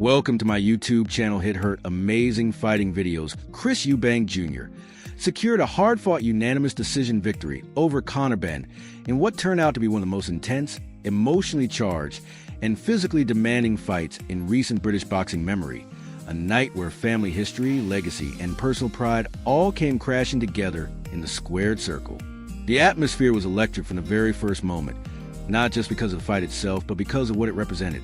Welcome to my YouTube channel Hit&Hurt Amazing Fighting Videos. Chris Eubank Jr. secured a hard-fought unanimous decision victory over Conor Benn in what turned out to be one of the most intense, emotionally charged, and physically demanding fights in recent British boxing memory. A night where family history, legacy, and personal pride all came crashing together in the squared circle. The atmosphere was electric from the very first moment, not just because of the fight itself, but because of what it represented.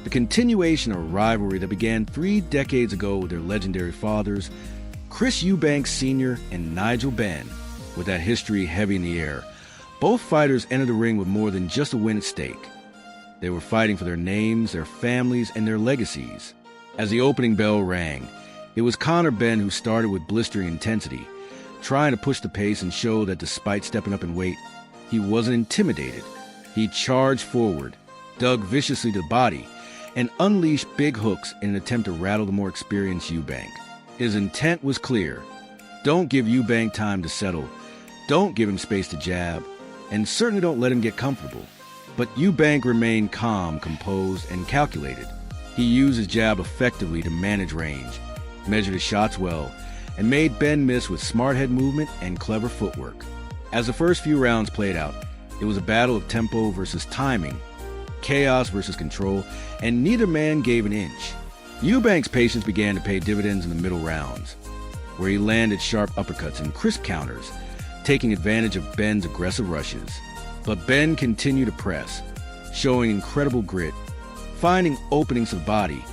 The continuation of a rivalry that began 3 decades ago with their legendary fathers, Chris Eubank Sr. and Nigel Benn, with that history heavy in the air. Both fighters entered the ring with more than just a win at stake. They were fighting for their names, their families, and their legacies. As the opening bell rang, it was Conor Benn who started with blistering intensity, trying to push the pace and show that despite stepping up in weight, he wasn't intimidated. He charged forward, dug viciously to the body, and unleashed big hooks in an attempt to rattle the more experienced Eubank. His intent was clear. Don't give Eubank time to settle. Don't give him space to jab, and certainly don't let him get comfortable. But Eubank remained calm, composed, and calculated. He used his jab effectively to manage range, measured his shots well, and made Benn miss with smart head movement and clever footwork. As the first few rounds played out, it was a battle of tempo versus timing, chaos versus control, and neither man gave an inch. Eubank's patience began to pay dividends in the middle rounds, where he landed sharp uppercuts and crisp counters, taking advantage of Benn's aggressive rushes. But Benn continued to press, showing incredible grit, finding openings to the body,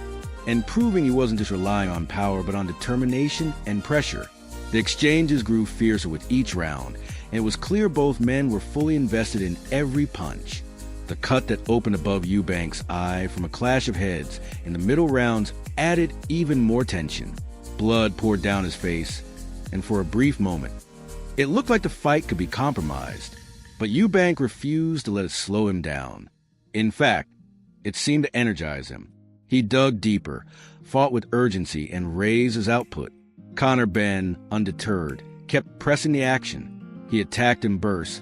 and proving he wasn't just relying on power but on determination and pressure. The exchanges grew fiercer with each round, and it was clear both men were fully invested in every punch. The cut that opened above Eubank's eye from a clash of heads in the middle rounds added even more tension. Blood poured down his face, and for a brief moment, it looked like the fight could be compromised. But Eubank refused to let it slow him down. In fact, it seemed to energize him. He dug deeper, fought with urgency, and raised his output. Conor Benn, undeterred, kept pressing the action. He attacked in bursts,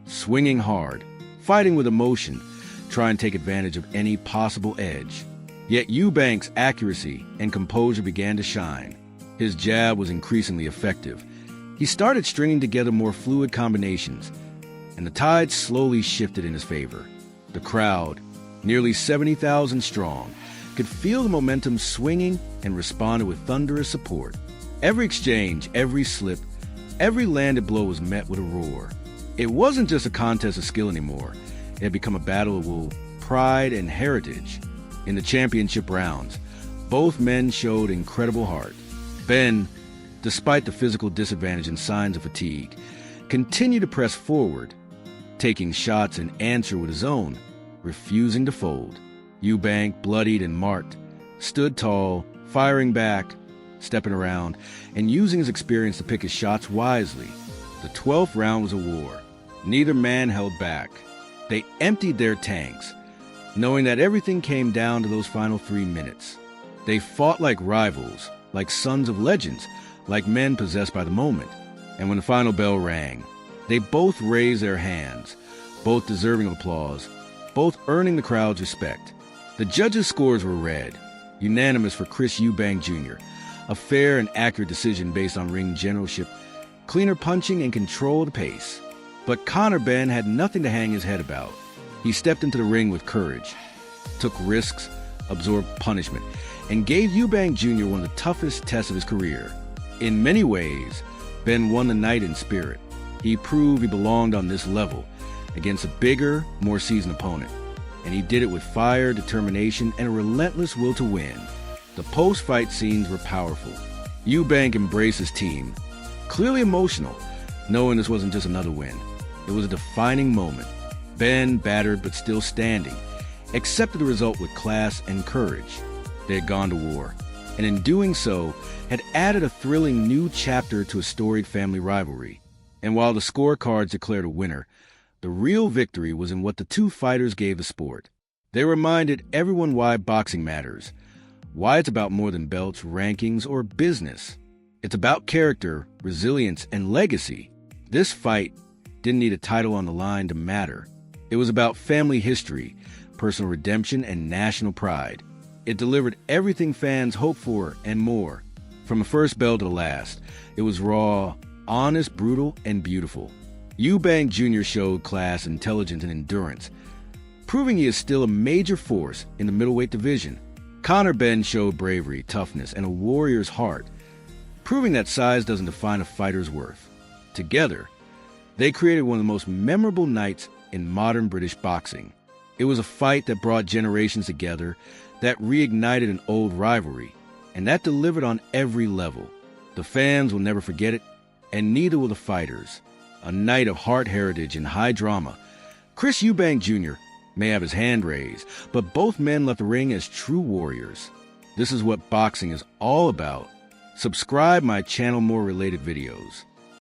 swinging hard, fighting with emotion, trying to take advantage of any possible edge. Yet Eubank's accuracy and composure began to shine. His jab was increasingly effective. He started stringing together more fluid combinations, and the tide slowly shifted in his favor. The crowd, nearly 70,000 strong, could feel the momentum swinging and responded with thunderous support. Every exchange, every slip, every landed blow was met with a roar. It wasn't just a contest of skill anymore. It had become a battle of pride and heritage. In the championship rounds, both men showed incredible heart. Benn, despite the physical disadvantage and signs of fatigue, continued to press forward, taking shots and answer with his own, refusing to fold. Eubank, bloodied and marked, stood tall, firing back, stepping around, and using his experience to pick his shots wisely. The 12th round was a war. Neither man held back. They emptied their tanks, knowing that everything came down to those final 3 minutes. They fought like rivals, like sons of legends, like men possessed by the moment. And when the final bell rang, they both raised their hands, both deserving of applause, both earning the crowd's respect. The judges' scores were read. Unanimous for Chris Eubank Jr., a fair and accurate decision based on ring generalship, cleaner punching, and control of the pace. But Conor Benn had nothing to hang his head about. He stepped into the ring with courage, took risks, absorbed punishment, and gave Eubank Jr. one of the toughest tests of his career. In many ways, Benn won the night in spirit. He proved he belonged on this level against a bigger, more seasoned opponent. And he did it with fire, determination, and a relentless will to win. The post-fight scenes were powerful. Eubank embraced his team, clearly emotional, knowing this wasn't just another win. It was a defining moment. Benn, battered but still standing, accepted the result with class and courage. They had gone to war, and in doing so, had added a thrilling new chapter to a storied family rivalry. And while the scorecards declared a winner, the real victory was in what the two fighters gave the sport. They reminded everyone why boxing matters, why it's about more than belts, rankings, or business. It's about character, resilience, and legacy. This fight didn't need a title on the line to matter. It was about family history, personal redemption, and national pride. It delivered everything fans hoped for and more. From the first bell to the last, it was raw, honest, brutal, and beautiful. Eubank Jr. showed class, intelligence, and endurance, proving he is still a major force in the middleweight division. Conor Benn showed bravery, toughness, and a warrior's heart, proving that size doesn't define a fighter's worth. Together, they created one of the most memorable nights in modern British boxing. It was a fight that brought generations together, that reignited an old rivalry, and that delivered on every level. The fans will never forget it, and neither will the fighters. A night of heart, heritage, and high drama. Chris Eubank Jr. may have his hand raised, but both men left the ring as true warriors. This is what boxing is all about. Subscribe my channel more related videos.